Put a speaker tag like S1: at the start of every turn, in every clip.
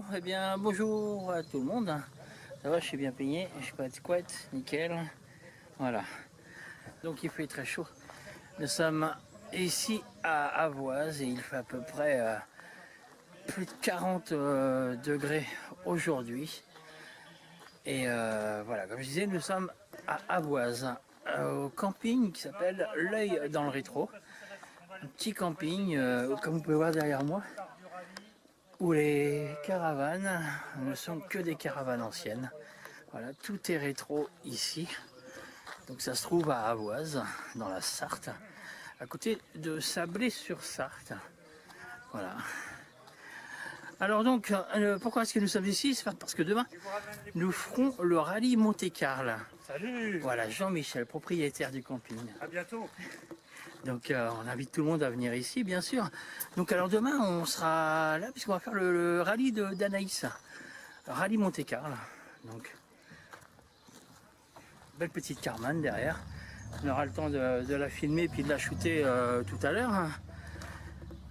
S1: Bon, eh bien, bonjour à tout le monde. Ça va, je suis bien peigné, je suis pas de squat, nickel. Voilà. Donc il fait très chaud. Nous sommes ici à Avoise et il fait à peu près plus de 40 degrés aujourd'hui. Et voilà, comme je disais, nous sommes à Avoise, au camping qui s'appelle L'Œil dans le Rétro. Un petit camping, comme vous pouvez voir derrière moi, où les caravanes ne sont que des caravanes anciennes. Voilà, tout est rétro ici. Donc ça se trouve à Avoise, dans la Sarthe, à côté de Sablé-sur-Sarthe. Voilà. Alors donc, pourquoi est-ce que nous sommes ici? C'est parce que demain, nous ferons le rallye Monte-Carlo.
S2: Salut.
S1: Voilà, Jean-Michel, propriétaire du camping.
S2: À bientôt.
S1: Donc on invite tout le monde à venir ici, bien sûr. Donc alors demain, on sera là, puisqu'on va faire le rallye d'Anaïs. Rallye Monte-Carlo. Donc, belle petite Carman derrière. On aura le temps de la filmer puis de la shooter tout à l'heure.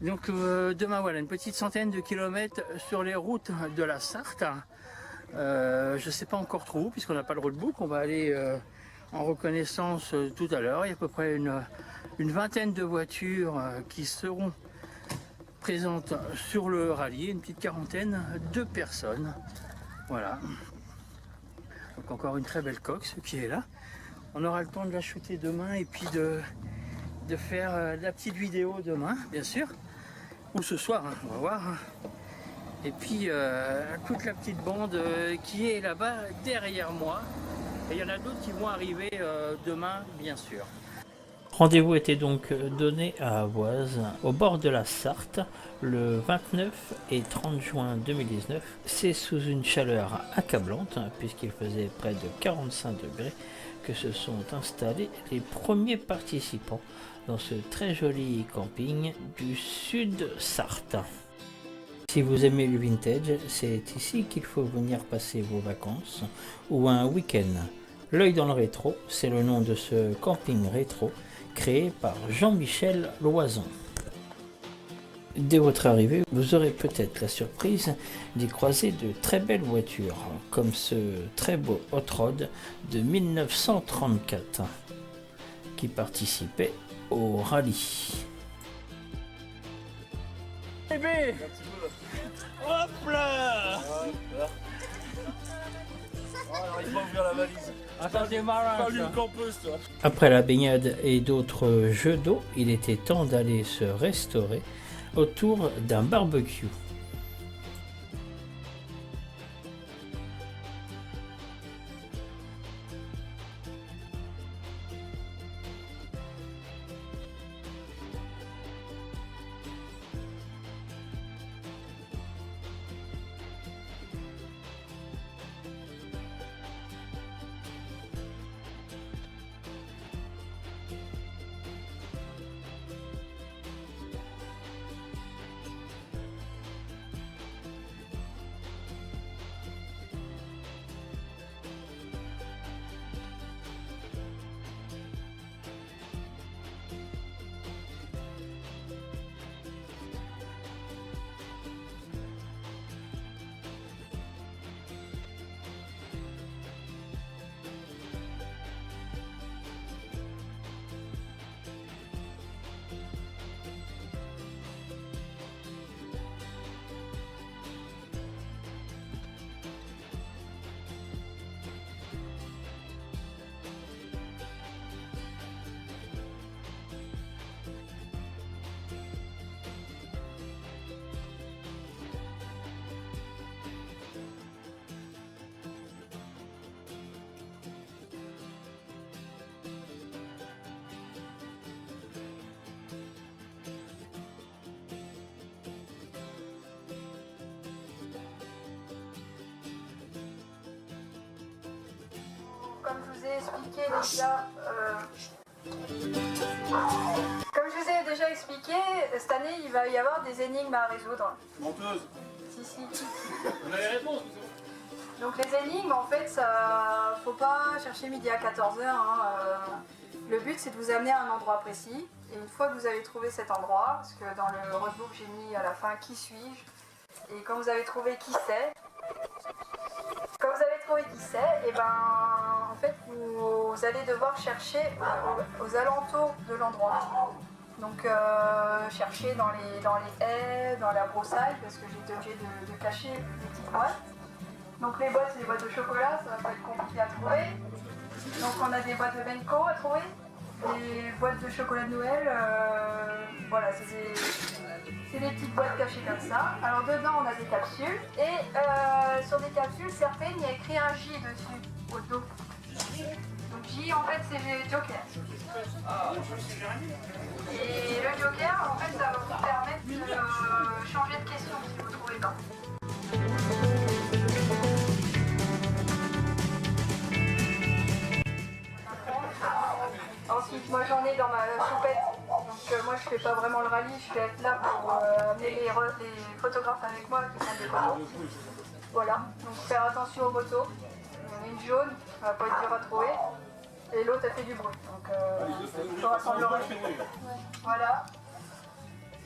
S1: Donc demain, voilà, une petite centaine de kilomètres sur les routes de la Sarthe. Je ne sais pas encore trop où, puisqu'on n'a pas le roadbook. On va aller en reconnaissance tout à l'heure. Il y a à peu près une vingtaine de voitures qui seront présentes sur le rallye, une petite quarantaine de personnes. Voilà. Donc encore une très belle coque, ce qui est là. On aura le temps de la shooter demain et puis de faire la petite vidéo demain, bien sûr. Ou ce soir, hein, on va voir. Et puis toute la petite bande qui est là-bas derrière moi. Et il y en a d'autres qui vont arriver demain, bien sûr. Rendez-vous était donc donné à Avoise, au bord de la Sarthe, le 29 et 30 juin 2019. C'est sous une chaleur accablante, puisqu'il faisait près de 45 degrés, que se sont installés les premiers participants dans ce très joli camping du sud Sarthe. Si vous aimez le vintage, c'est ici qu'il faut venir passer vos vacances ou un week-end. L'Œil dans le rétro, c'est le nom de ce camping rétro créé par Jean-Michel Loison. Dès votre arrivée, vous aurez peut-être la surprise d'y croiser de très belles voitures, comme ce très beau Hot Rod de 1934 qui participait au rallye. Bébé, hop là!
S2: Alors il va ouvrir la valise.
S1: Attends, c'est marrant.
S2: Pas lui le campeuse, toi.
S1: Après la baignade et d'autres jeux d'eau, il était temps d'aller se restaurer autour d'un barbecue.
S3: Comme je vous ai expliqué déjà, cette année il va y avoir des énigmes à résoudre.
S2: Menteuse.
S3: Si.
S2: On a les réponses.
S3: Donc les énigmes, en fait, ça faut pas chercher midi à 14h. Le but c'est de vous amener à un endroit précis. Et une fois que vous avez trouvé cet endroit, parce que dans le roadbook j'ai mis à la fin qui suis-je, Et quand vous avez trouvé qui c'est, et ben en fait vous allez devoir chercher aux alentours de l'endroit. Donc chercher dans les haies, dans la broussaille, parce que j'étais obligée de cacher les petites boîtes. Donc les boîtes, c'est des boîtes de chocolat, ça va pas être compliqué à trouver. Donc on a des boîtes de Benko à trouver, des boîtes de chocolat de Noël, voilà, c'est des petites boîtes cachées comme ça. Alors dedans on a des capsules, et sur des capsules, certaines, il y a écrit un J dessus, au dos. Donc J en fait c'est Joker. Et le Joker, en fait, ça va vous permettre de changer de question si vous ne trouvez pas. Ensuite, moi j'en ai dans ma choupette. Donc moi je fais pas vraiment le rallye, je vais être là pour amener les photographes avec moi qui prennent des photos. Voilà, donc faire attention aux motos. Une jaune, ça va pas être dur à trouver. Et l'autre a fait du bruit, donc il faudra s'en rassembler. Voilà.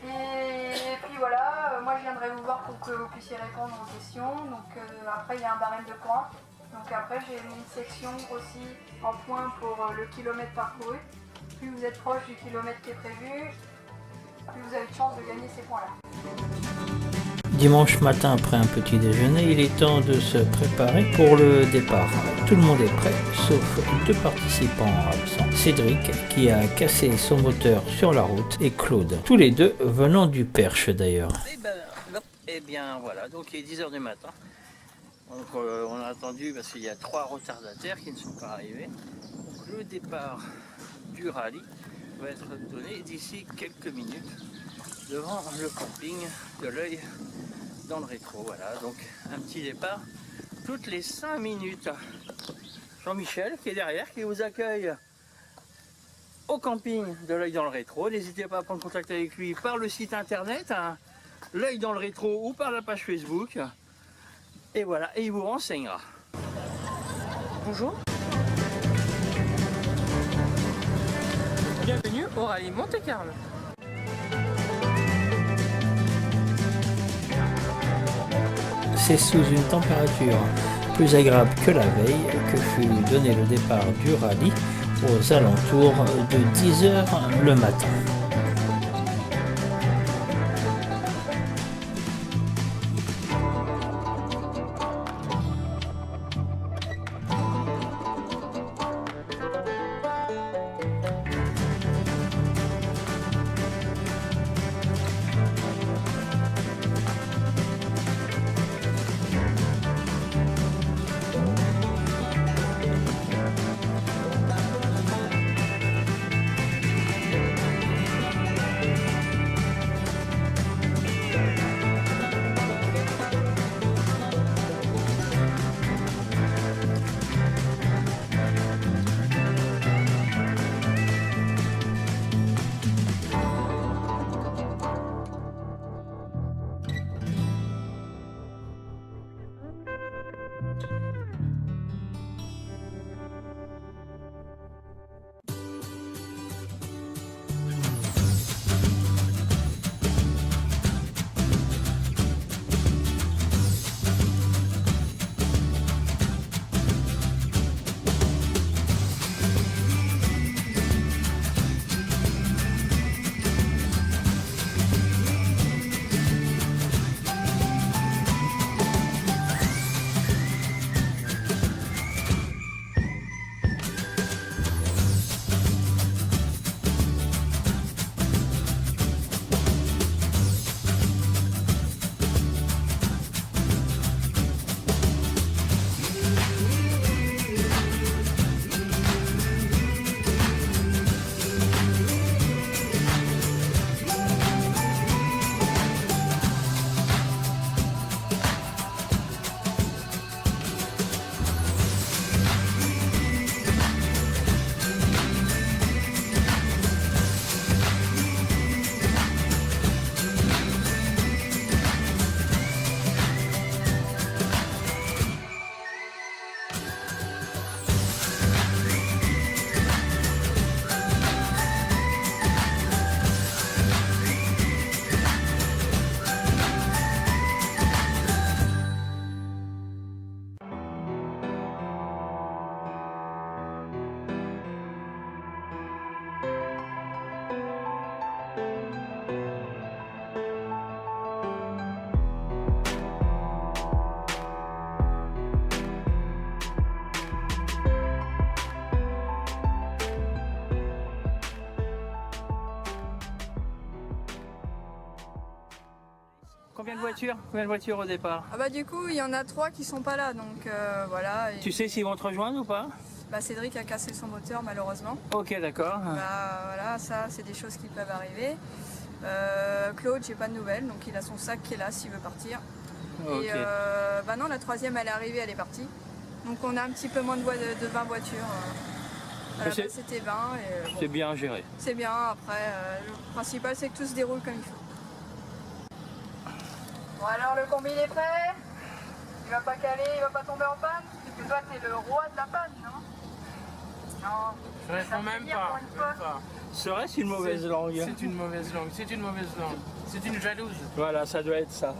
S3: Et puis voilà, moi je viendrai vous voir pour que vous puissiez répondre aux questions. Donc après il y a un barème de points. Donc après j'ai mis une section aussi en points pour le kilomètre parcouru. Plus vous êtes proche du kilomètre qui est prévu, plus vous avez de chance de gagner ces points-là.
S4: Dimanche matin, après un petit déjeuner, il est temps de se préparer pour le départ. Tout le monde est prêt, sauf deux participants absents. Cédric, qui a cassé son moteur sur la route, et Claude. Tous les deux venant du Perche d'ailleurs.
S1: Et bien voilà, donc il est 10h du matin. Donc on a attendu parce qu'il y a 3 retardataires qui ne sont pas arrivés. Donc, le départ du rallye va être donné d'ici quelques minutes devant le camping de l'Œil dans le rétro. Voilà, donc un petit départ toutes les 5 minutes. Jean-Michel qui est derrière, qui vous accueille au camping de l'Œil dans le rétro. N'hésitez pas à prendre contact avec lui par le site internet, hein, l'Œil dans le rétro, ou par la page Facebook. Et voilà, et il vous renseignera.
S5: Bonjour. Bienvenue au rallye Monte-Carlo.
S4: C'est sous une température plus agréable que la veille que fut donné le départ du rallye aux alentours de 10h le matin.
S1: Combien de voitures au départ?
S3: Ah bah du coup, il y en a 3 qui sont pas là, donc voilà. Et,
S1: Tu sais s'ils vont te rejoindre ou pas?
S3: bah, Cédric a cassé son moteur malheureusement.
S1: Ok, d'accord.
S3: Bah voilà, ça c'est des choses qui peuvent arriver. Claude, j'ai pas de nouvelles, donc il a son sac qui est là s'il veut partir.
S1: Ok.
S3: Et bah non, la 3e elle est arrivée, elle est partie. Donc on a un petit peu moins de 20 voitures. À la
S1: C'est-
S3: base c'était 20 et bon,
S1: C'est bien géré.
S3: c'est bien. Après, le principal c'est que tout se déroule comme il faut. Bon alors le combi il est prêt? Il va pas caler, il va pas tomber en panne? Parce que toi t'es le roi de la panne, non? Non.
S5: Je réponds même
S3: plaisir
S5: pas.
S3: pour une fois.
S5: même pas.
S1: Serait-ce une mauvaise langue?
S5: C'est une mauvaise langue. C'est une mauvaise langue. C'est une jalouse.
S1: Voilà, ça doit être ça.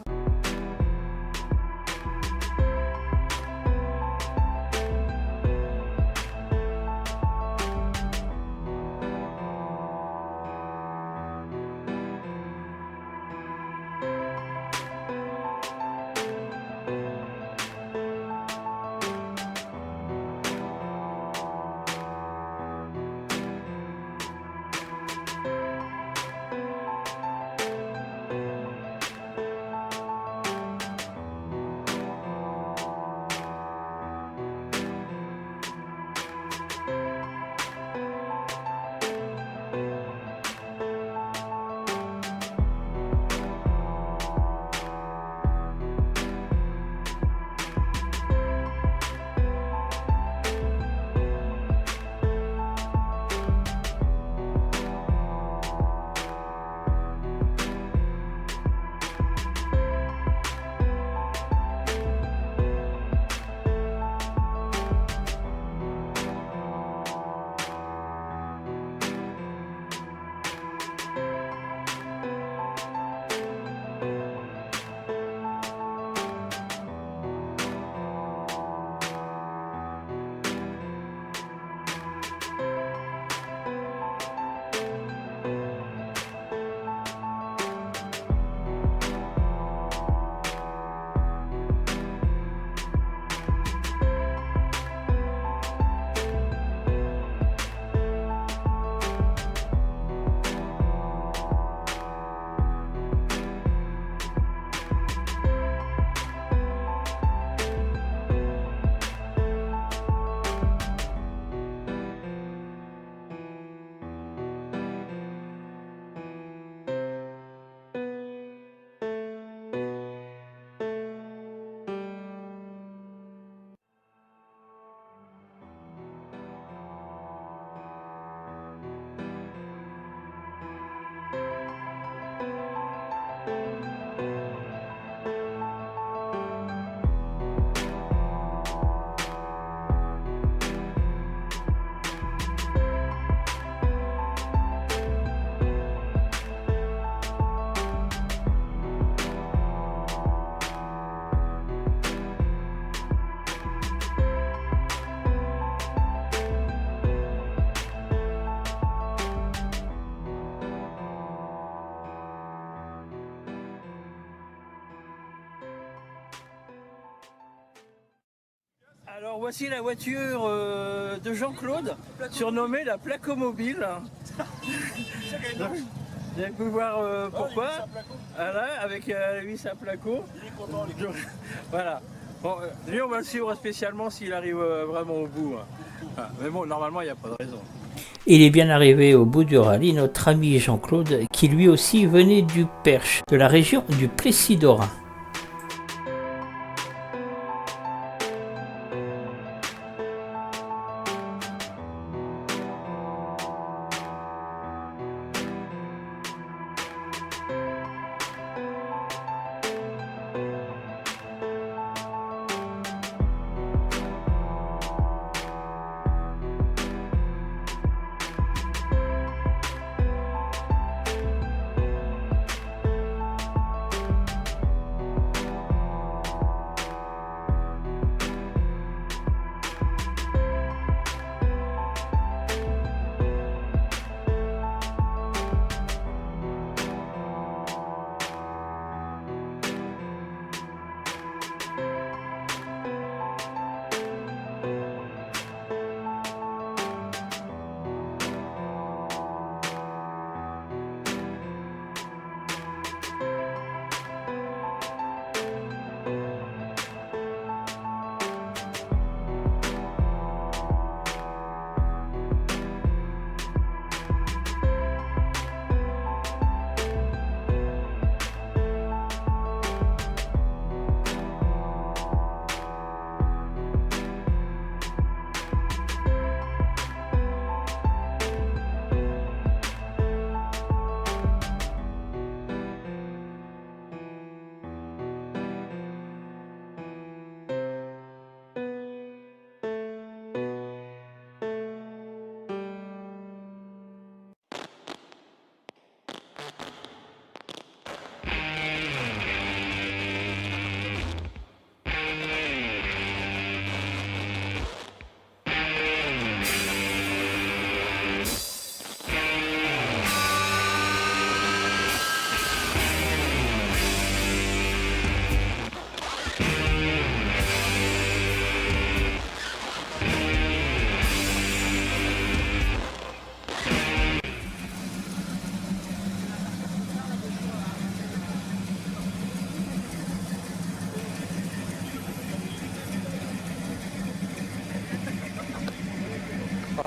S1: Alors voici la voiture de Jean-Claude, surnommée la Placomobile. Vous allez pouvoir voir pourquoi. Voilà, avec la vis à placo. Voilà. Bon, lui, on va le suivre spécialement s'il arrive vraiment au bout. Ah, mais bon, normalement, il n'y a pas de raison.
S4: Il est bien arrivé au bout du rallye, notre ami Jean-Claude, qui lui aussi venait du Perche, de la région du Plessis-Dorin.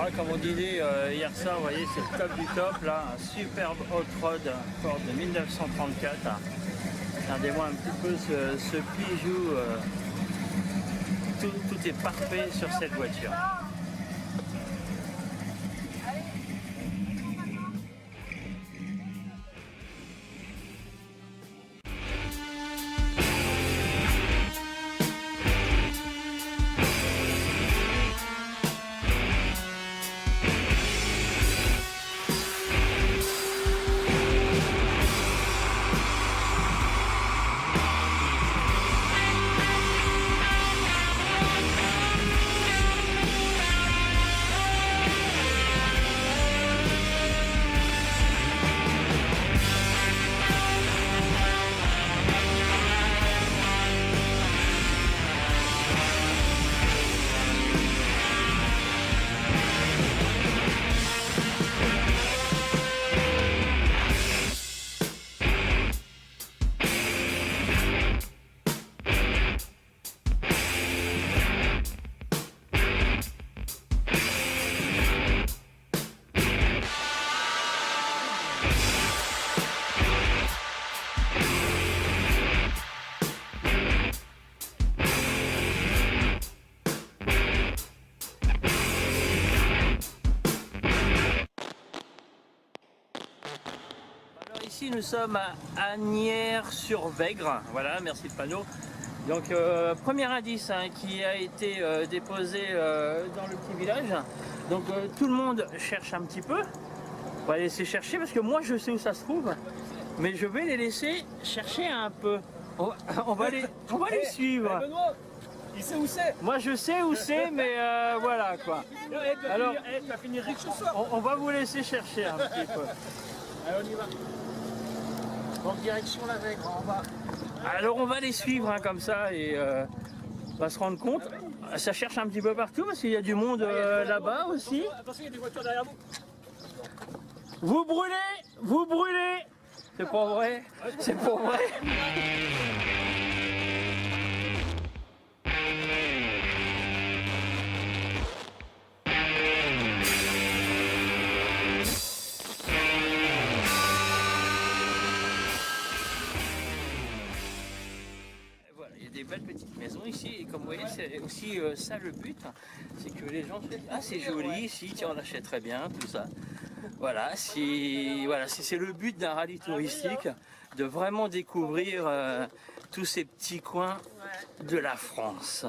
S1: Voilà, comme on disait hier soir, vous voyez, c'est le top du top, là, un superbe off-road Ford de 1934. Regardez-moi un petit peu ce bijou, tout est parfait sur cette voiture. Ici nous sommes à Asnières-sur-Vègre, voilà, merci le panneau. Donc premier indice qui a été déposé dans le petit village. Donc tout le monde cherche un petit peu. On va les laisser chercher parce que moi je sais où ça se trouve, mais je vais les laisser chercher un peu. On va les suivre.
S2: Benoît, il sait où c'est.
S1: Moi je sais où c'est, mais voilà quoi. Alors
S2: tu vas finir riche ce soir.
S1: on va vous laisser chercher un petit peu.
S2: Allez, on y va. En direction la Vègre, en bas.
S1: Alors on va les suivre comme ça et on va se rendre compte. Ça cherche un petit peu partout parce qu'il y a du monde là-bas aussi.
S2: Attention, il y a des voitures derrière vous.
S1: Vous brûlez. C'est pas vrai, c'est pas vrai. Des belles petites maisons ici et comme vous voyez c'est aussi ça le but, c'est que les gens se disent ah c'est joli ici, tiens on achèterait bien tout ça. Voilà, c'est le but d'un rallye touristique, de vraiment découvrir tous ces petits coins de la France.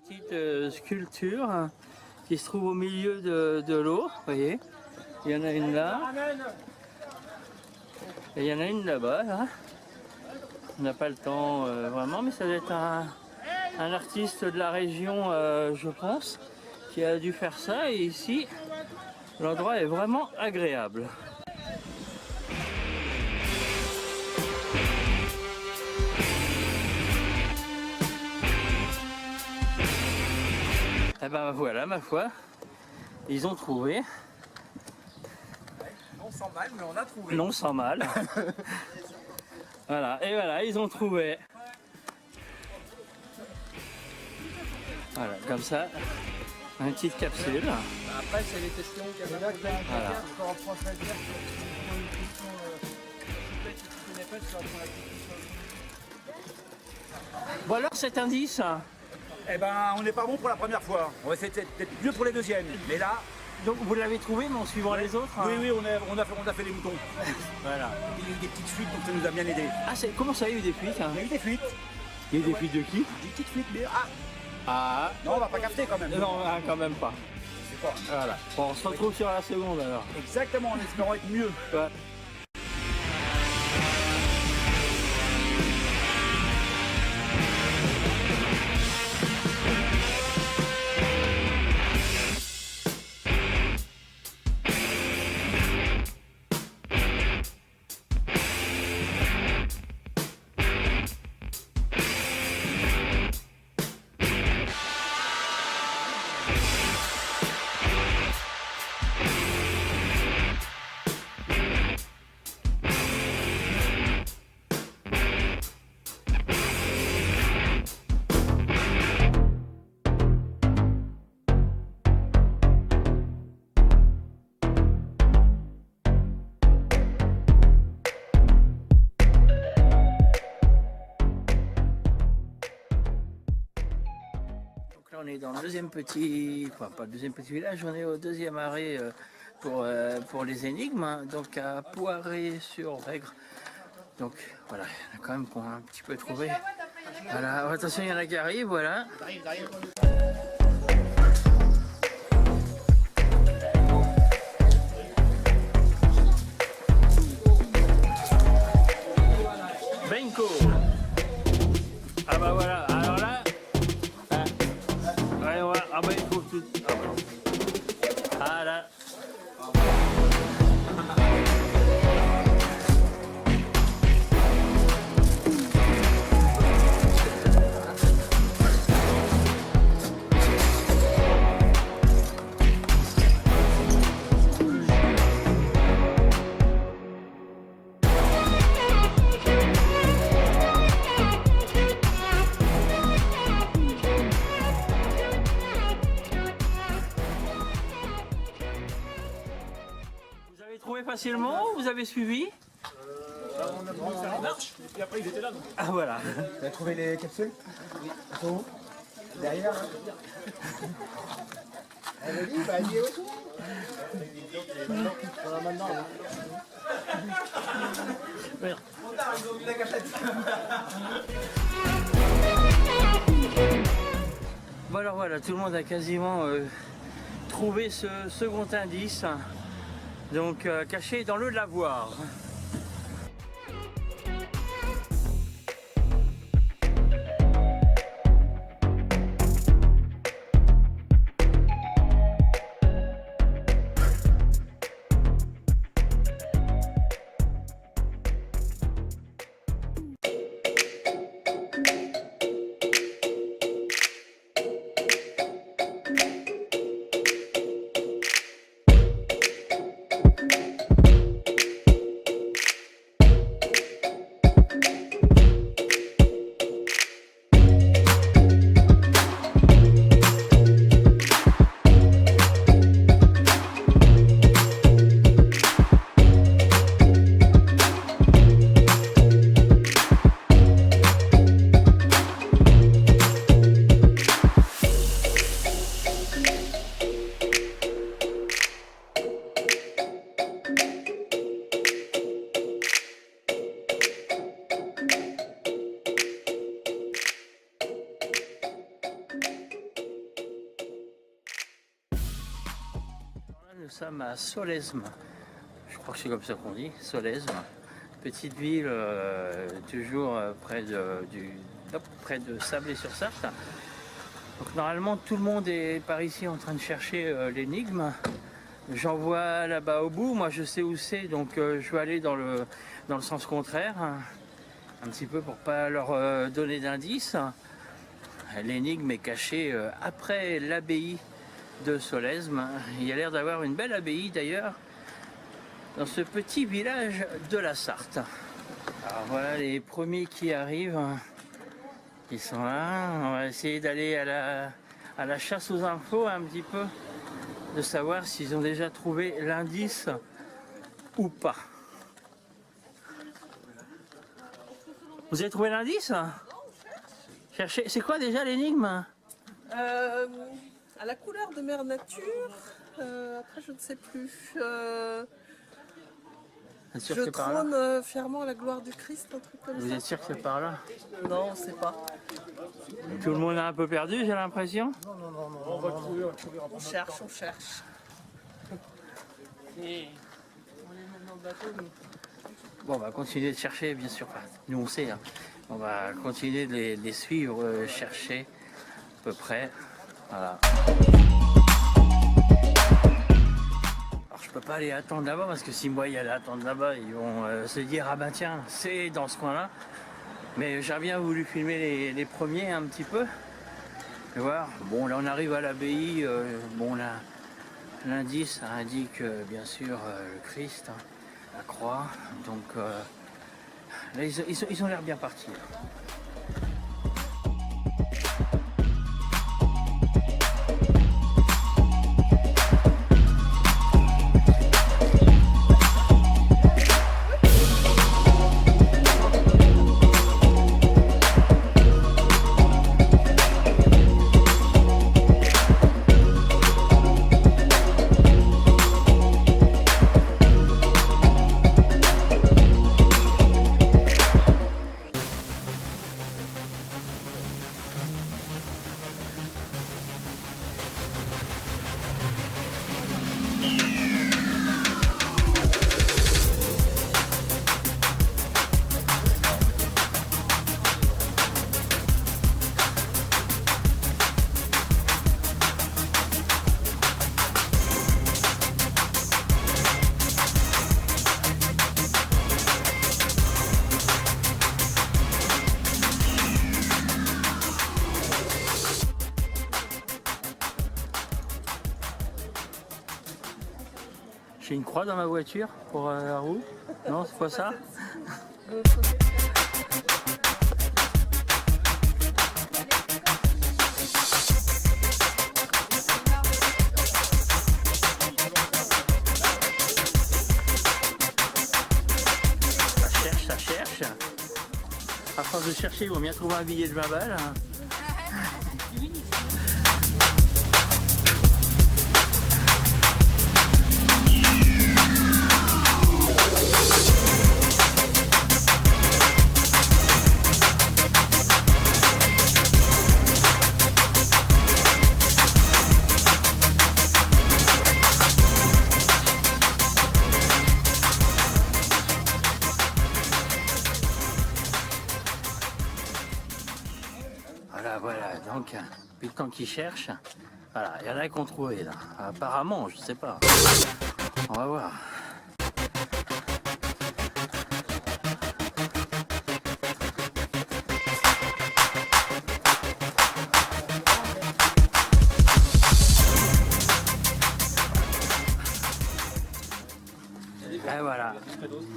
S1: Petite sculpture qui se trouve au milieu de l'eau, vous voyez. Il y en a une là, et il y en a une là-bas. Là. On n'a pas le temps vraiment, mais ça doit être un artiste de la région, je pense, qui a dû faire ça. Et ici, l'endroit est vraiment agréable. Et ben voilà, ma foi, ils ont trouvé.
S2: Non sans mal, mais on a trouvé.
S1: Non sans mal. Voilà, et voilà, ils ont trouvé. Voilà, comme ça, une petite capsule.
S2: Après, c'est les questions qu'il y avait là.
S1: Voilà. Bon alors cet indice,
S6: Eh ben, on n'est pas bon pour la première fois. On va essayer d'être mieux pour les deuxièmes. Mais là,
S1: donc vous l'avez trouvé mais en suivant les autres.
S6: oui, on a fait les moutons.
S1: Voilà.
S6: Il y a eu des petites fuites, donc ça nous a bien aidé.
S1: Ah comment ça, il y a eu des fuites
S6: Il y a eu des fuites.
S1: Il y a eu des fuites de qui?
S6: Des petites fuites, mais
S1: Ah
S6: non, on va pas capter quand même.
S1: non, quand même pas.
S6: C'est pas.
S1: Voilà. Bon, on se retrouve sur la seconde alors.
S6: Exactement, en espérant être mieux.
S1: Ouais. est dans le deuxième petit, enfin pas le deuxième petit village, on est au deuxième arrêt pour les énigmes, hein, donc à Poiré-sur-Vègre. Donc voilà, il y en a quand même qu'on a un petit peu trouvé. Voilà, attention, il y en a qui arrivent, voilà. Benko. Ah bah voilà, alors là, ouais, ouais, ah bah il faut tout. Ah, bah. Ah là. Vous avez trouvé facilement ou vous avez suivi?
S6: On a marche, et puis après ils étaient là. Donc.
S1: Ah voilà.
S2: Vous avez trouvé les capsules? Oui. Ils sont où? Derrière. Elle a dit, bah elle y est autour. Voilà maintenant.
S1: Merde. Bon alors voilà, tout le monde a quasiment trouvé ce second indice, donc caché dans le lavoir. Nous sommes à Solesmes, je crois que c'est comme ça qu'on dit, Solesmes, petite ville toujours près de Sablé-sur-Sarthe. Donc normalement tout le monde est par ici en train de chercher l'énigme. J'en vois là-bas au bout, moi je sais où c'est, donc je vais aller dans le sens contraire, un petit peu pour pas leur donner d'indices. L'énigme est cachée après l'abbaye de Solesmes. Il y a l'air d'avoir une belle abbaye d'ailleurs dans ce petit village de la Sarthe. Alors voilà les premiers qui arrivent, ils sont là. On va essayer d'aller à la chasse aux infos un petit peu, de savoir s'ils ont déjà trouvé l'indice ou pas. Vous avez trouvé l'indice? Cherchez. C'est quoi déjà l'énigme?
S7: À la couleur de Mère Nature, après je ne sais plus. Je trône fièrement à la gloire du Christ, un truc comme
S1: Vous
S7: ça.
S1: êtes sûr que c'est par là?
S7: Non, on ne sait pas.
S1: Tout le monde a un peu perdu, j'ai l'impression.
S6: On va trouver,
S7: On cherche, on cherche.
S1: Bon, on va continuer de chercher, bien sûr. Enfin, nous, on sait. Hein. On va continuer de les suivre, chercher à peu près. Voilà. Alors, je peux pas aller attendre là-bas parce que si moi y aller attendre là-bas, ils vont se dire ah ben tiens, c'est dans ce coin-là. Mais j'ai bien voulu filmer les premiers un petit peu. Et voir. Bon, là on arrive à l'abbaye. Bon, là, l'indice indique bien sûr le Christ, hein, la croix. Donc là, ils ont l'air bien partis. Là. J'ai une croix dans ma voiture pour la roue. Non, c'est pas ça. Ça cherche. À force de chercher, ils vont bien trouver un billet de 20 balles. Voilà, donc, depuis le temps qu'ils cherchent, voilà, il y en a qui ont trouvé là. Apparemment, je sais pas. On va voir. Et voilà,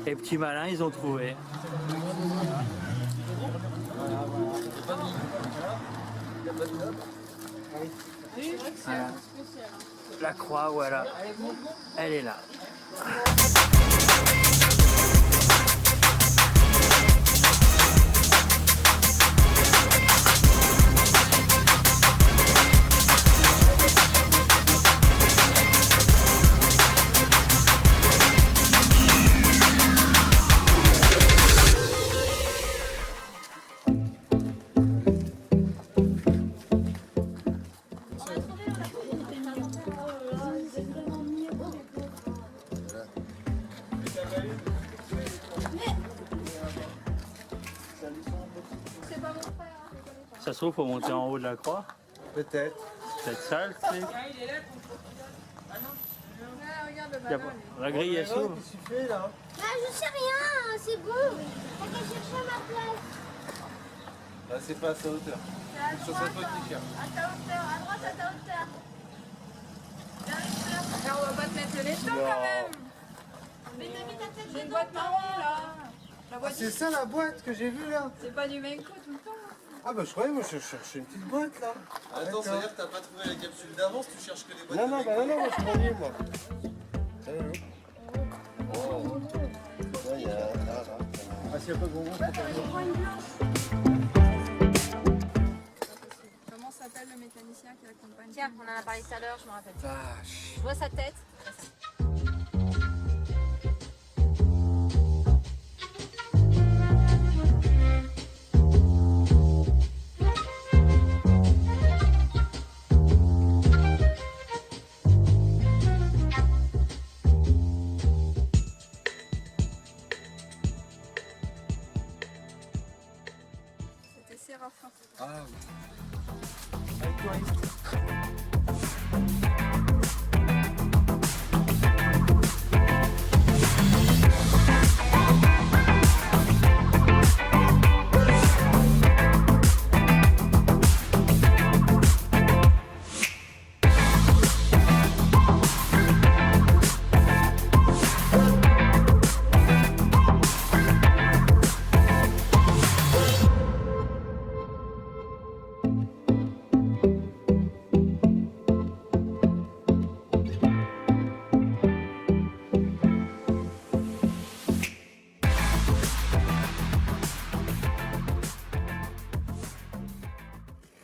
S1: les petits malins, ils ont trouvé. Voilà. La croix, voilà, elle est là. Ça se trouve, faut monter en haut de la croix.
S2: Peut-être.
S1: Peut-être ça le truc. La grille elle s'ouvre.
S2: Qu'est-ce que tu fais là?
S8: Ah, je sais rien, c'est bon. T'as qu'à chercher ma place.
S2: Là, c'est pas à sa hauteur.
S8: C'est à toi qui cherches. À ta hauteur, à droite, à ta hauteur.
S3: Là, on va pas te mettre les temps quand même.
S8: Mais t'as mis ta tête
S3: J'ai une
S8: dedans.
S3: boîte marron là. La
S2: Ah,
S3: boîte,
S2: c'est ça la boîte que j'ai vue là?
S3: c'est pas du Menko tout le temps.
S2: Ah bah je croyais, moi je cherchais une petite boîte là.
S9: Attends, ça veut dire que t'as pas trouvé la capsule d'avance, tu cherches que les boîtes.
S2: Non, moi je croyais moi. Ah, s'il n'y a pas de bonbons, c'est pas bon.
S3: Comment s'appelle le mécanicien qui accompagne?
S8: Tiens, on en a parlé tout à l'heure, je me rappelle.
S2: Vache.
S8: Je vois sa tête.
S3: C'était Séraphin.
S2: Ah oui.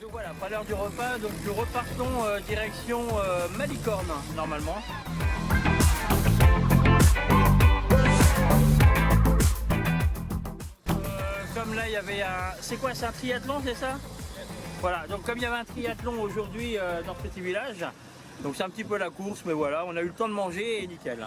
S1: Donc voilà, pas l'heure du repas, donc nous repartons direction Malicorne normalement. Comme là il y avait un... C'est quoi, c'est un triathlon, c'est ça? Voilà, donc comme il y avait un triathlon aujourd'hui dans ce petit village, donc c'est un petit peu la course, mais voilà, on a eu le temps de manger et nickel.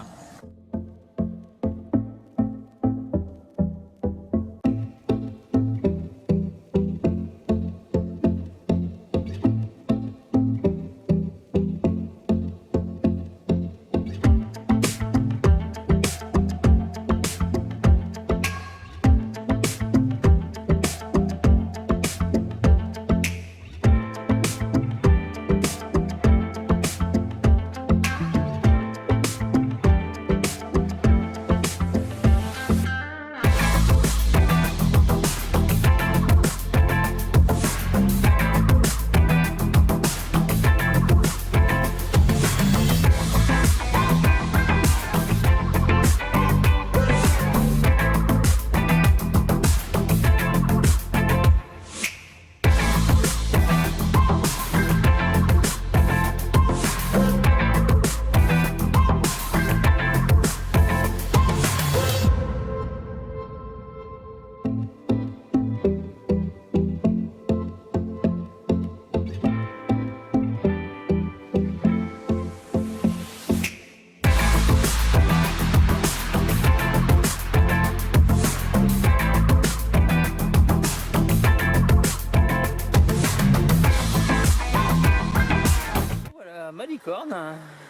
S1: à Malicorne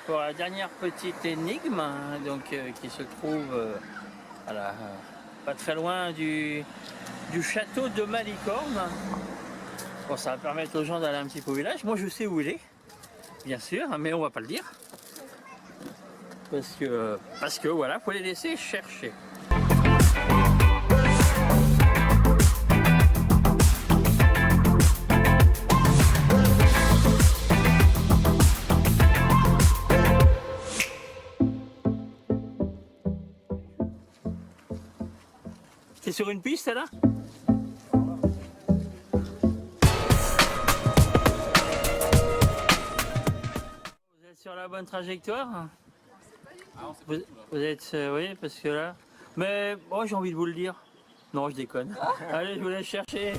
S1: pour la dernière petite énigme donc, qui se trouve voilà, pas très loin du château de Malicorne. Bon, ça va permettre aux gens d'aller un petit peu au village. Moi je sais où il est, bien sûr, mais on va pas le dire. Parce que voilà, faut les laisser chercher. T'es sur une piste là? Vous êtes sur la bonne trajectoire? Vous êtes, oui, parce que là... Mais, oh, j'ai envie de vous le dire. Non, je déconne. Allez, je vous laisse chercher.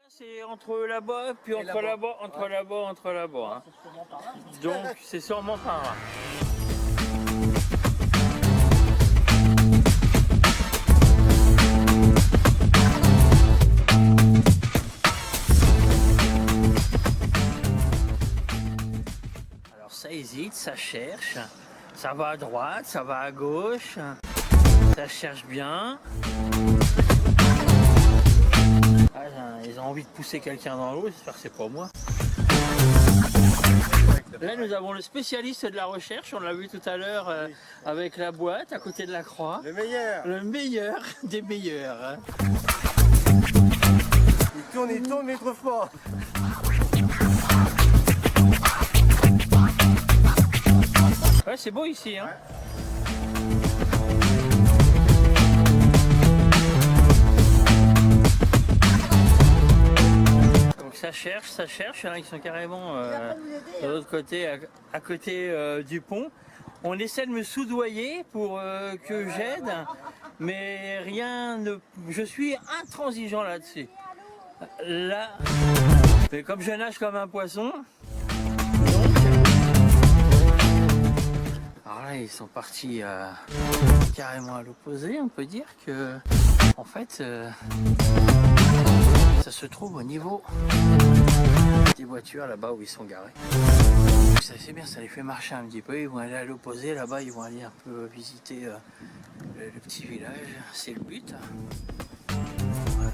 S1: C'est entre là-bas, puis entre là-bas, entre là-bas. Hein. Donc, c'est sûrement par là. Alors, ça hésite, ça cherche. Ça va à droite, ça va à gauche. Ça cherche bien. Ils ont envie de pousser quelqu'un dans l'eau, j'espère que c'est pas moi. Là nous avons le spécialiste de la recherche, on l'a vu tout à l'heure avec la boîte à côté de la croix.
S9: Le meilleur.
S1: Le meilleur des meilleurs. Hein.
S9: Il tourne, mais trop fort.
S1: Ouais, c'est beau ici. Hein. Ouais. Ça cherche, il y en a qui sont carrément de l'autre côté, à côté du pont. On essaie de me soudoyer pour que j'aide, mais rien ne... Je suis intransigeant là-dessus. Là, mais comme je nage comme un poisson, alors là ils sont partis carrément à l'opposé, on peut dire que, en fait... ça se trouve au niveau des voitures là-bas où ils sont garés. Donc ça c'est bien, ça les fait marcher un petit peu, ils vont aller à l'opposé, là-bas ils vont aller un peu visiter le petit village, c'est le but. Voilà.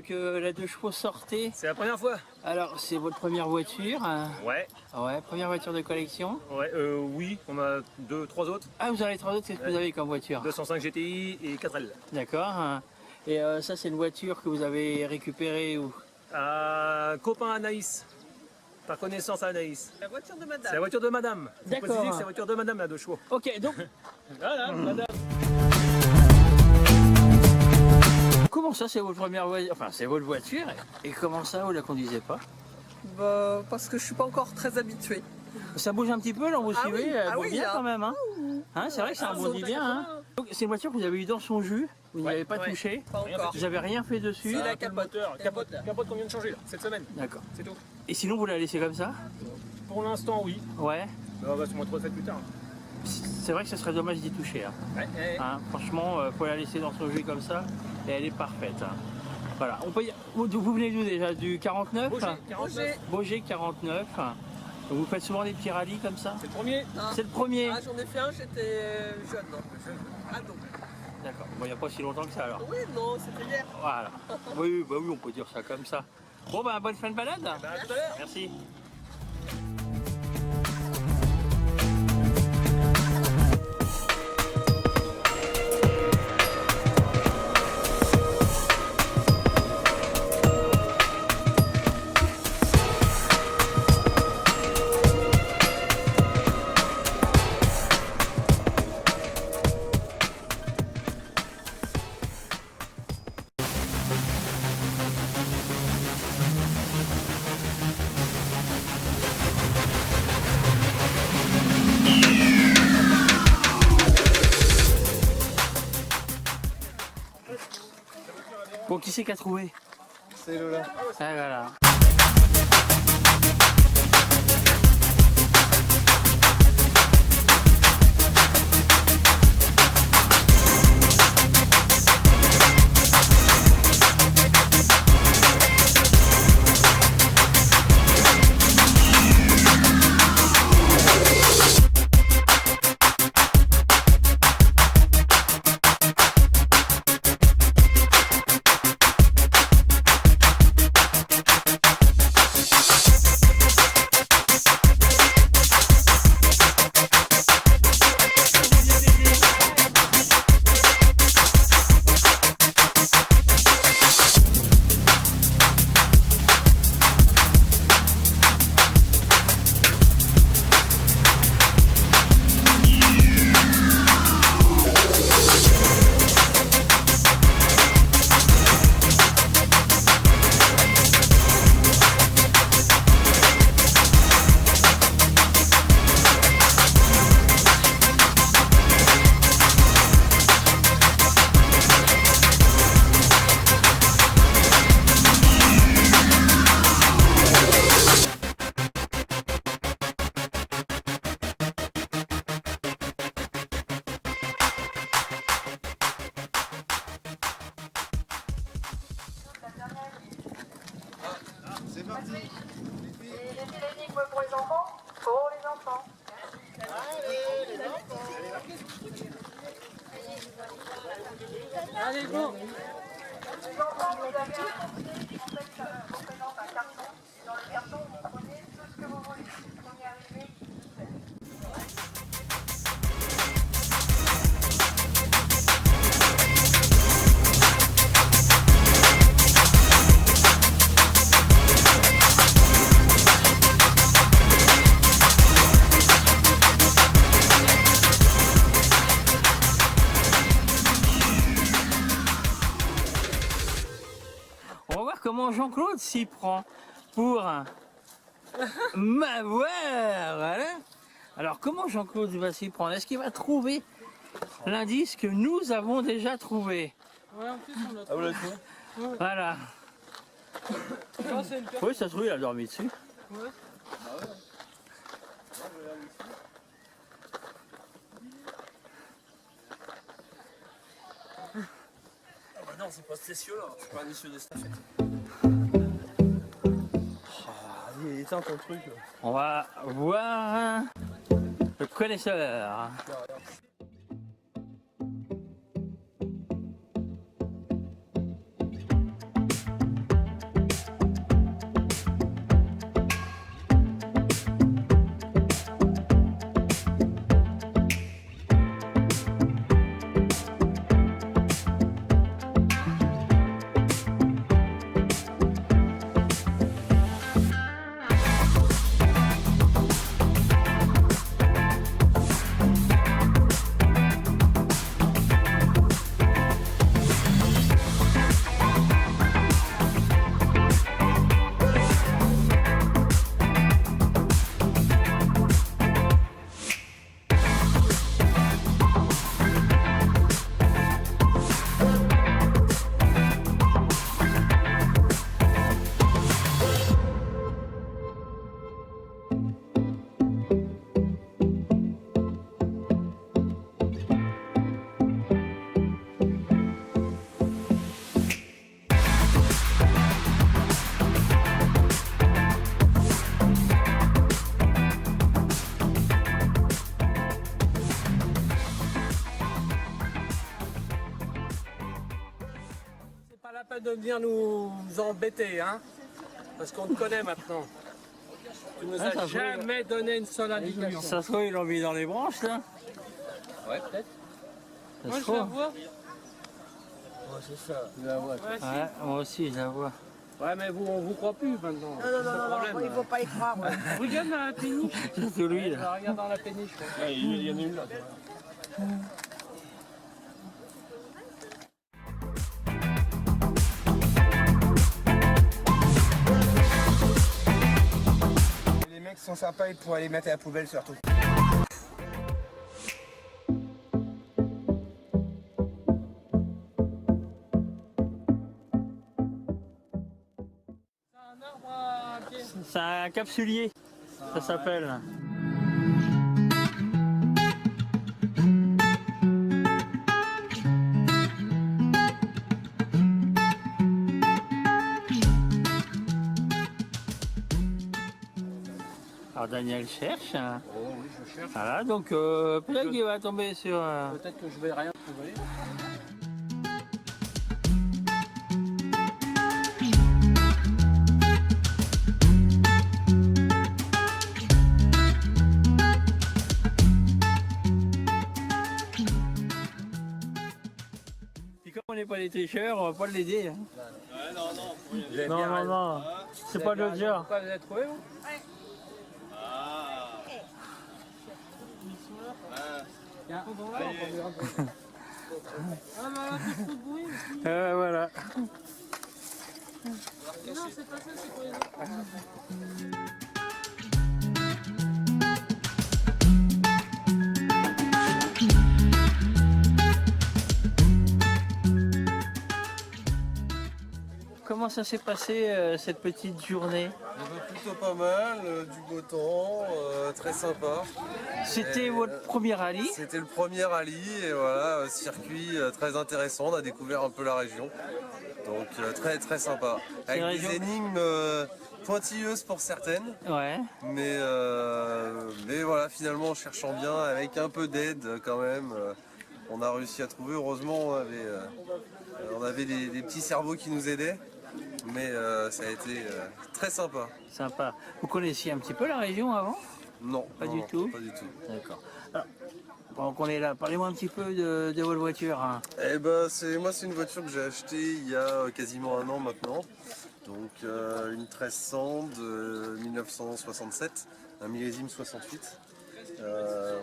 S1: Que la 2 chevaux sortait.
S6: C'est la première fois.
S1: Alors c'est votre première voiture?
S6: Ouais.
S1: Ouais, première voiture de collection?
S6: Ouais, oui, on a 2-3 autres.
S1: Ah, vous en avez 3 autres, qu'est-ce que vous avez comme voiture?
S6: 205 GTI et 4L.
S1: D'accord. Et ça c'est une voiture que vous avez récupérée où?
S6: Un copain Anaïs. Par connaissance à Anaïs.
S7: La voiture de madame.
S6: C'est la voiture de madame.
S1: D'accord.
S6: C'est la voiture de madame, la 2 chevaux.
S1: Ok, donc...
S6: Voilà, madame.
S1: Comment ça c'est votre première voiture? Enfin c'est votre voiture, et comment ça vous la conduisez pas?
S7: Bah, parce que je suis pas encore très habituée.
S1: Ça bouge un petit peu là, vous suivez, elle bouge bien
S7: hein.
S1: quand même. Hein, c'est vrai que ça rebondit bien. Hein. Donc c'est une voiture que vous avez eu dans son jus, vous n'y avez pas touché,
S7: Pas encore.
S1: vous n'avez rien fait dessus.
S7: C'est la capote.
S6: Capote qu'on vient de changer là, cette semaine.
S1: D'accord.
S6: C'est tout.
S1: Et sinon vous la laissez comme ça?
S6: Pour l'instant, oui.
S1: Ouais.
S6: On va sûrement trouver ça plus tard.
S1: C'est vrai que ce serait dommage d'y toucher. Hein.
S6: Ouais,
S1: Hein, franchement, faut la laisser dans son jus comme ça, et elle est parfaite. Hein. Voilà. On peut y... Vous venez d'où déjà? Du 49? Baugé 49. Donc vous faites souvent des petits rallyes comme ça?
S6: C'est le premier.
S7: Non.
S1: C'est le premier.
S7: Ah, j'en ai fait un, j'étais jeune. Ah non.
S1: D'accord. Bon, il n'y a pas si longtemps que ça alors.
S7: Oui, non, c'était hier.
S1: Voilà. Oui, bah oui, on peut dire ça comme ça. Bon, bah bonne fin de balade.
S6: Bah, à tout à l'heure.
S1: Merci. Bon, qui c'est qui a trouvé?
S9: C'est Lola.
S1: Ah, voilà.
S9: C'est parti.
S3: Et j'ai fait l'énigme pour les enfants? Pour les enfants.
S2: Allez, les enfants.
S5: Allez, go.
S3: Les enfants, vous avez un papier qui en fait ça représente un carton. Et dans le carton, vous prenez tout ce que vous voulez. Premier arrivé, qui fait.
S1: On va voir comment Jean-Claude s'y prend pour m'avoir. Voilà. Alors comment Jean-Claude va s'y prendre? Est-ce qu'il va trouver l'indice que nous avons déjà trouvé?
S5: Ouais, en plus, on l'a
S9: Ah, vous l'avez trouvé?
S1: Voilà.
S5: Ça, c'est une
S1: Oui, ça se trouve, il a dormi dessus.
S5: Ouais.
S9: Non, c'est pas Stécio là, c'est pas un issue de stafette. Vas-y, éteins ton truc. Là.
S1: On va voir le connaisseur.
S5: Pas de venir nous embêter, hein, parce qu'on te connaît maintenant. Tu nous
S1: Ah, ça
S5: as jamais donné une seule indication.
S1: Ça se trouve, il l'a mis dans les branches, là.
S5: Ouais, peut-être.
S1: Ça
S5: Moi,
S1: se
S5: je la
S1: trouve.
S5: vois.
S9: Ouais, c'est ça.
S5: Je la vois. Ouais, si.
S1: Ouais, moi aussi, je la vois.
S5: Ouais, mais vous, on vous croit plus maintenant.
S2: Non,
S5: C'est le problème.
S2: il ne faut pas y croire. Ouais.
S5: Regarde dans la péniche.
S1: Surtout lui, là.
S5: Regarde dans la péniche. Ouais.
S9: Il y en a une là.
S6: Les mecs sont sympas, ils pourraient les mettre à la poubelle surtout.
S1: C'est un capsulier, ça s'appelle. Alors Daniel cherche.
S5: Oh oui, je cherche.
S1: Voilà, donc peut-être qu'il va tomber sur...
S5: Peut-être que je vais rien trouver.
S1: Puis comme on n'est pas des tricheurs, on va pas l'aider. Hein. Non. C'est pas notre genre.
S5: Vous avez trouvé vous?
S1: Voilà.
S7: Non, c'est pas ça, c'est pour les autres.
S1: Comment ça s'est passé cette petite journée?
S9: Plutôt pas mal, du beau temps, très sympa.
S1: C'était
S9: Et,
S1: votre premier rallye?
S9: C'était le premier rallye et voilà, circuit très intéressant, on a découvert un peu la région. Donc très très sympa. Avec
S1: région-
S9: des énigmes pointilleuses pour certaines,
S1: Ouais.
S9: mais voilà, finalement en cherchant bien, avec un peu d'aide quand même, on a réussi à trouver. Heureusement, on avait des petits cerveaux qui nous aidaient, mais ça a été très sympa.
S1: Sympa. Vous connaissiez un petit peu la région avant?
S9: Non,
S1: Pas
S9: non,
S1: du
S9: non,
S1: tout.
S9: Pas du tout.
S1: D'accord. Alors, pendant qu'on est là, parlez-moi un petit peu de votre voiture. Hein.
S9: Eh ben, c'est une voiture que j'ai achetée il y a quasiment un an maintenant. Donc une 1300 de 1967, un millésime 68.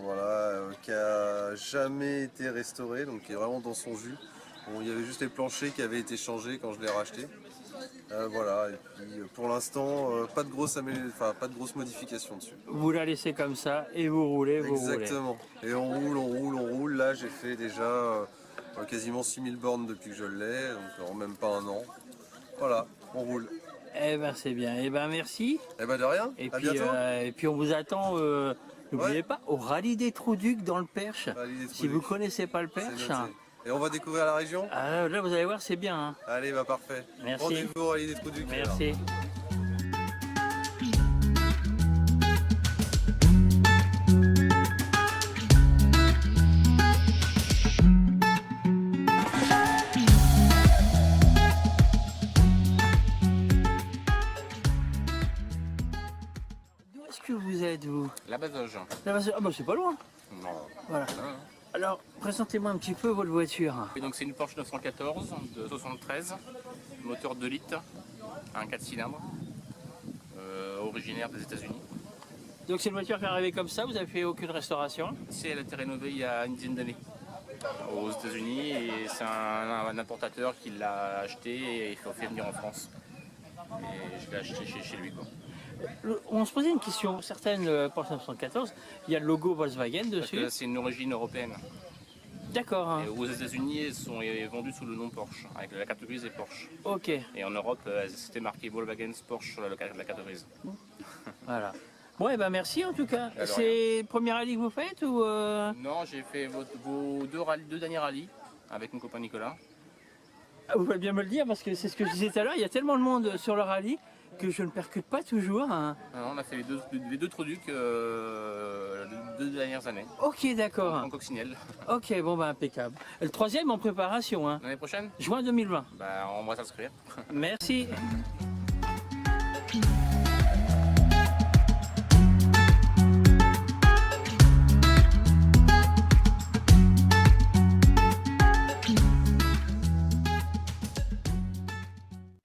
S9: Voilà, qui a jamais été restauré, donc qui est vraiment dans son jus. Bon, il y avait juste les planchers qui avaient été changés quand je l'ai racheté. Voilà, et puis pour l'instant, pas de grosses modifications dessus.
S1: Vous la laissez comme ça et vous roulez, vous roulez.
S9: Exactement. Et on roule. Là, j'ai fait déjà quasiment 6000 bornes depuis que je l'ai, donc en même pas un an. Voilà, on roule.
S1: Eh ben c'est bien. Eh ben merci.
S9: Eh ben de rien,
S1: Et
S9: à
S1: puis,
S9: bientôt.
S1: et puis on vous attend, n'oubliez pas, au rallye des Trous-Ducs dans le Perche.
S9: Rallye des
S1: Si
S9: Trous-Ducs.
S1: vous connaissez pas le
S9: C'est
S1: Perche,
S9: noté. Et on va découvrir la région.
S1: là vous allez voir, c'est bien. Hein.
S9: Allez, bah parfait.
S1: Merci.
S9: Rendez-vous au Rallye des Trous-Ducs.
S1: Merci. D'où est-ce que vous êtes, vous?
S10: La Bazoge.
S1: Ah bah c'est pas loin.
S10: Non.
S1: Voilà. Alors, présentez-moi un petit peu votre voiture.
S10: Et donc c'est une Porsche 914 de 73, moteur 2 litres, un 4 cylindres, originaire des États-Unis.
S1: Donc c'est une voiture qui est arrivée comme ça, vous avez fait aucune restauration?
S10: Si elle a été rénovée il y a une dizaine d'années aux États-Unis et c'est un importateur qui l'a acheté et il fait venir en France. Et je l'ai acheté chez lui, quoi.
S1: On se posait une question, certaines Porsche 914, il y a le logo Volkswagen
S10: Parce que
S1: dessus.
S10: c'est une origine européenne.
S1: D'accord, hein.
S10: Et aux États-Unis, elles sont vendues sous le nom Porsche, avec la carte grise et Porsche.
S1: Ok,
S10: Et en Europe, c'était marqué Volkswagen Porsche sur la carte grise.
S1: voilà. Bon, et ben merci en tout cas.
S10: Alors,
S1: C'est le premier rallye que vous faites ou
S10: Non, j'ai fait vos deux derniers rallyes avec mon copain Nicolas.
S1: Ah, vous pouvez bien me le dire parce que c'est ce que je disais tout à l'heure, il y a tellement de monde sur le rallye que je ne percute pas toujours. Hein.
S10: Alors, on a fait les deux Trous-Ducs les deux dernières années,
S1: Ok, d'accord.
S10: en coccinelle.
S1: Ok, bon ben impeccable. Le troisième en préparation, hein.
S10: L'année prochaine,
S1: Juin 2020.
S10: bah, on va s'inscrire.
S1: Merci.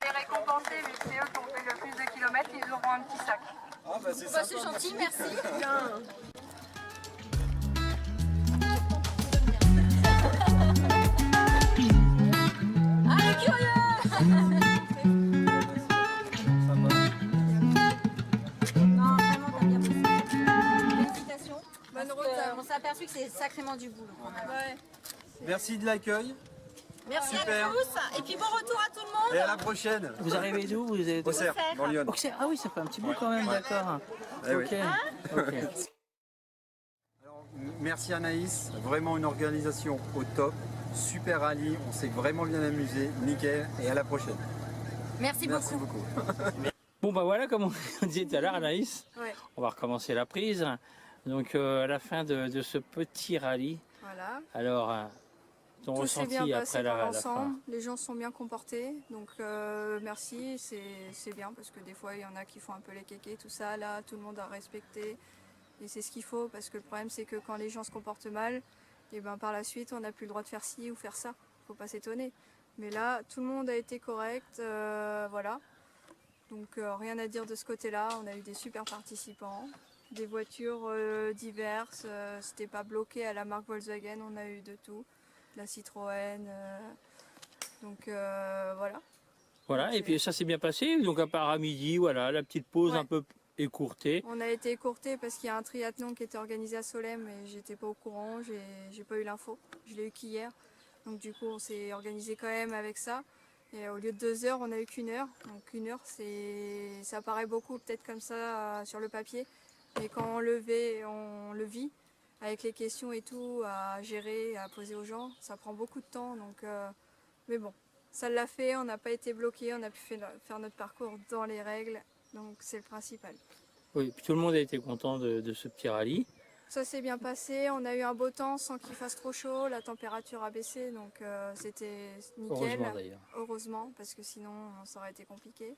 S3: Les récompensés, vu que c'est eux qui ont fait le plus de kilomètres, ils auront un petit sac.
S9: Ah bah c'est
S8: Bah, c'est gentil, merci. Allez, curieux. Non, vraiment, t'as bien bossé. Félicitations.
S3: Bonne
S8: Parce
S3: route.
S8: que on s'est aperçu que c'est sacrément du boulot. Quand même.
S3: Ouais.
S6: Merci de l'accueil.
S7: Merci
S6: Super.
S7: à tous et puis bon retour à tout le monde.
S6: Et à la prochaine.
S1: Vous arrivez d'où? Vous êtes
S6: Auxerre, dans Lyon.
S1: Auxerre. Ah oui, ça fait un petit bout quand même, d'accord.
S6: Eh oui.
S1: Ok. Ok.
S6: Alors, merci Anaïs, vraiment une organisation au top. Super rallye, on s'est vraiment bien amusé. Nickel, et à la prochaine.
S3: Merci beaucoup.
S1: Bon bah voilà, comme on disait tout à l'heure, Anaïs,
S3: Ouais,
S1: on va recommencer la prise. Donc à la fin de ce petit rallye,
S3: voilà.
S1: alors ton
S3: Tout s'est
S1: ressenti
S3: bien
S1: après
S3: passé dans
S1: la fin.
S3: l'ensemble, les gens se sont bien comportés, donc merci, c'est bien parce que des fois il y en a qui font un peu les kékés, tout ça, là tout le monde a respecté et c'est ce qu'il faut parce que le problème c'est que quand les gens se comportent mal, et ben par la suite on n'a plus le droit de faire ci ou faire ça, faut pas s'étonner. Mais là tout le monde a été correct, voilà, donc rien à dire de ce côté-là, on a eu des super participants. Des voitures diverses, c'était pas bloqué à la marque Volkswagen, on a eu de tout. La Citroën, donc voilà.
S1: Voilà, et puis ça s'est bien passé. Donc à part à midi, voilà, la petite pause
S3: Ouais.
S1: un peu écourtée.
S3: On a été écourté parce qu'il y a un triathlon qui était organisé à Solesmes et j'étais pas au courant, j'ai pas eu l'info. Je l'ai eu qu'hier. Donc du coup on s'est organisé quand même avec ça. Et au lieu de 2 heures, on a eu qu'1 heure. Donc 1 heure, ça paraît beaucoup peut-être comme ça sur le papier. Mais quand on le vit, avec les questions et tout, à gérer, à poser aux gens, ça prend beaucoup de temps. Donc, mais bon, ça l'a fait, on n'a pas été bloqué, on a pu faire notre parcours dans les règles. Donc c'est le principal.
S1: Oui, puis tout le monde a été content de ce petit rallye.
S3: Ça s'est bien passé, on a eu un beau temps sans qu'il fasse trop chaud, la température a baissé, donc c'était nickel.
S1: Heureusement d'ailleurs.
S3: Heureusement, parce que sinon ça aurait été compliqué.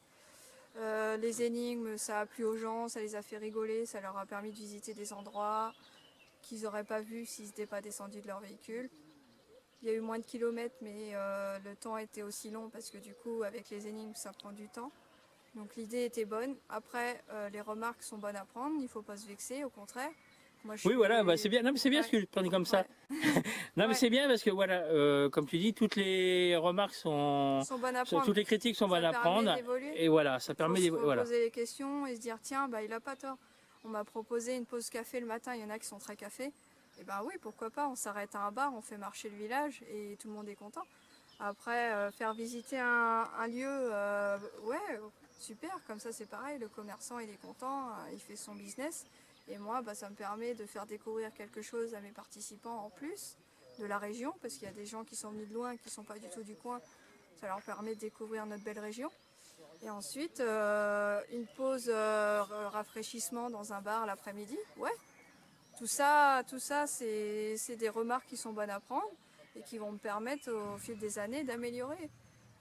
S3: Les énigmes, ça a plu aux gens, ça les a fait rigoler, ça leur a permis de visiter des endroits qu'ils n'auraient pas vus s'ils n'étaient pas descendus de leur véhicule. Il y a eu moins de kilomètres, mais le temps était aussi long parce que du coup, avec les énigmes, ça prend du temps. Donc l'idée était bonne. Après, les remarques sont bonnes à prendre, il ne faut pas se vexer, au contraire. Moi,
S1: Oui, voilà, bah, c'est bien. Non, mais c'est bien
S3: Ouais.
S1: ce que tu prenais comme ça. Non, mais
S3: Ouais.
S1: c'est bien parce que voilà, comme tu dis, toutes les remarques sont,
S3: Sont bonnes à prendre.
S1: toutes les critiques sont bonnes à
S3: permet
S1: prendre.
S3: d'évoluer.
S1: Et voilà, ça permet
S3: Il faut se
S1: voilà.
S3: poser les questions et se dire tiens, bah, il n'a pas tort. On m'a proposé une pause café le matin, il y en a qui sont très café. Et ben oui, pourquoi pas, on s'arrête à un bar, on fait marcher le village et tout le monde est content. Après, faire visiter un lieu, ouais, super, comme ça c'est pareil, le commerçant il est content, il fait son business. Et moi, bah, ça me permet de faire découvrir quelque chose à mes participants en plus de la région, parce qu'il y a des gens qui sont venus de loin, qui ne sont pas du tout du coin. Ça leur permet de découvrir notre belle région. Et ensuite, une pause rafraîchissement dans un bar l'après-midi, ouais. Tout ça c'est des remarques qui sont bonnes à prendre et qui vont me permettre au fil des années d'améliorer.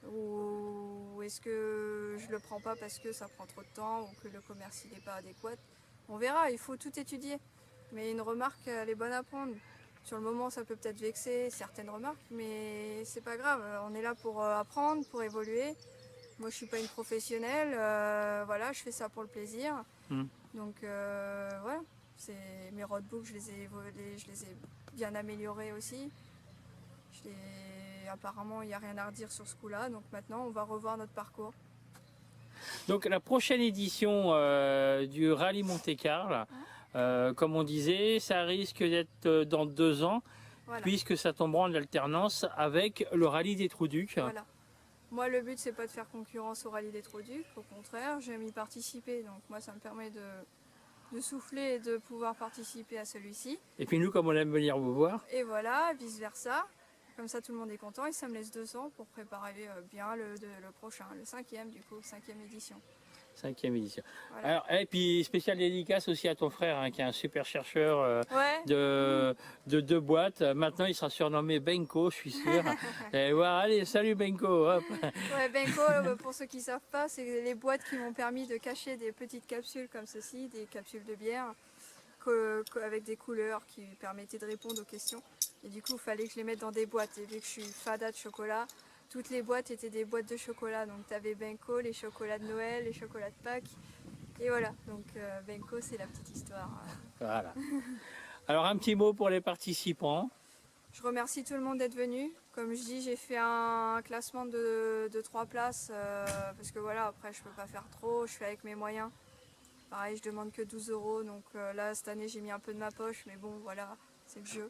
S3: Ou est-ce que je le prends pas parce que ça prend trop de temps ou que le commerce n'est pas adéquat? On verra, il faut tout étudier. Mais une remarque, elle est bonne à prendre. Sur le moment, ça peut peut-être vexer certaines remarques, mais c'est pas grave. On est là pour apprendre, pour évoluer. Moi, je suis pas une professionnelle. Voilà, je fais ça pour le plaisir. Donc, voilà. Mes roadbooks, je les ai bien améliorés aussi. Apparemment, il n'y a rien à redire sur ce coup-là. Donc maintenant, on va revoir notre parcours.
S1: Donc la prochaine édition du Rallye Monte-Carlo, comme on disait, ça risque d'être dans 2 ans,
S3: Voilà.
S1: puisque ça tombera en alternance avec le Rallye des Trous-Ducs.
S3: Voilà. Moi, le but, c'est pas de faire concurrence au Rallye des Trous-Ducs. Au contraire, j'aime y participer. Donc moi, ça me permet de souffler et de pouvoir participer à celui-ci.
S1: Et puis nous, comme on aime venir vous voir,
S3: Et voilà, vice-versa. Comme ça, tout le monde est content et ça me laisse 2 ans pour préparer bien le prochain, le 5e du coup, 5e édition.
S1: 5e édition.
S3: Voilà.
S1: Alors, et puis spécial dédicace aussi à ton frère, hein, qui est un super chercheur
S3: Ouais.
S1: de 2 boîtes. Maintenant, il sera surnommé Benko, je suis sûr. Et voilà, allez, salut Benko. Hop.
S3: Ouais, Benko, pour ceux qui ne savent pas, c'est les boîtes qui m'ont permis de cacher des petites capsules comme ceci, des capsules de bière, avec des couleurs qui permettaient de répondre aux questions. Et du coup, il fallait que je les mette dans des boîtes. Et vu que je suis fada de chocolat, toutes les boîtes étaient des boîtes de chocolat. Donc tu avais Benko, les chocolats de Noël, les chocolats de Pâques. Et voilà, donc Benko, c'est la petite histoire.
S1: Voilà. Alors, un petit mot pour les participants.
S3: Je remercie tout le monde d'être venu. Comme je dis, j'ai fait un classement de 3 places parce que voilà, après je peux pas faire trop, je fais avec mes moyens. Pareil, je demande que 12 €, donc là cette année j'ai mis un peu de ma poche, mais bon voilà, c'est le jeu.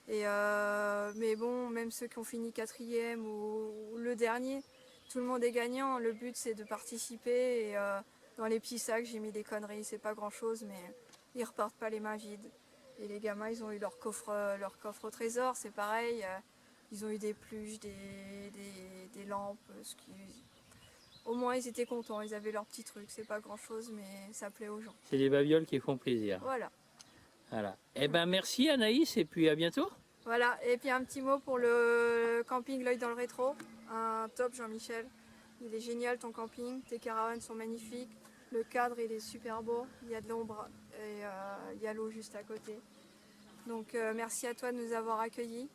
S3: Et, mais bon, même ceux qui ont fini 4e ou le dernier, tout le monde est gagnant. Le but c'est de participer et dans les petits sacs j'ai mis des conneries, c'est pas grand chose mais ils repartent pas les mains vides. Et les gamins ils ont eu leur coffre au trésor, c'est pareil, ils ont eu des pluches, des lampes, au moins ils étaient contents, ils avaient leur petit truc, c'est pas grand chose mais ça plaît aux gens.
S1: C'est les babioles qui font plaisir.
S3: Voilà.
S1: Voilà. Eh ben merci Anaïs et puis à bientôt.
S3: Voilà, et puis un petit mot pour le camping L'œil dans le rétro, un top Jean-Michel, il est génial ton camping, tes caravanes sont magnifiques, le cadre il est super beau, il y a de l'ombre et il y a l'eau juste à côté. Donc merci à toi de nous avoir accueillis,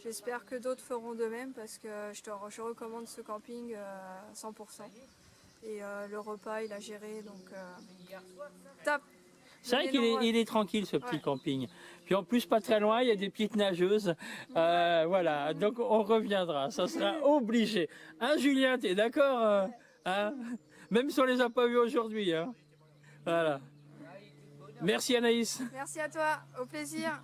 S3: j'espère que d'autres feront de même parce que je recommande ce camping 100%. Et le repas il a géré donc top.
S1: C'est vrai qu'il est tranquille ce petit camping. Puis en plus pas très loin, il y a des petites nageuses. Voilà, donc on reviendra, ça sera obligé. Hein Julien, t'es d'accord hein? Même si on les a pas vus aujourd'hui. Hein, voilà. Merci Anaïs.
S3: Merci à toi, au plaisir.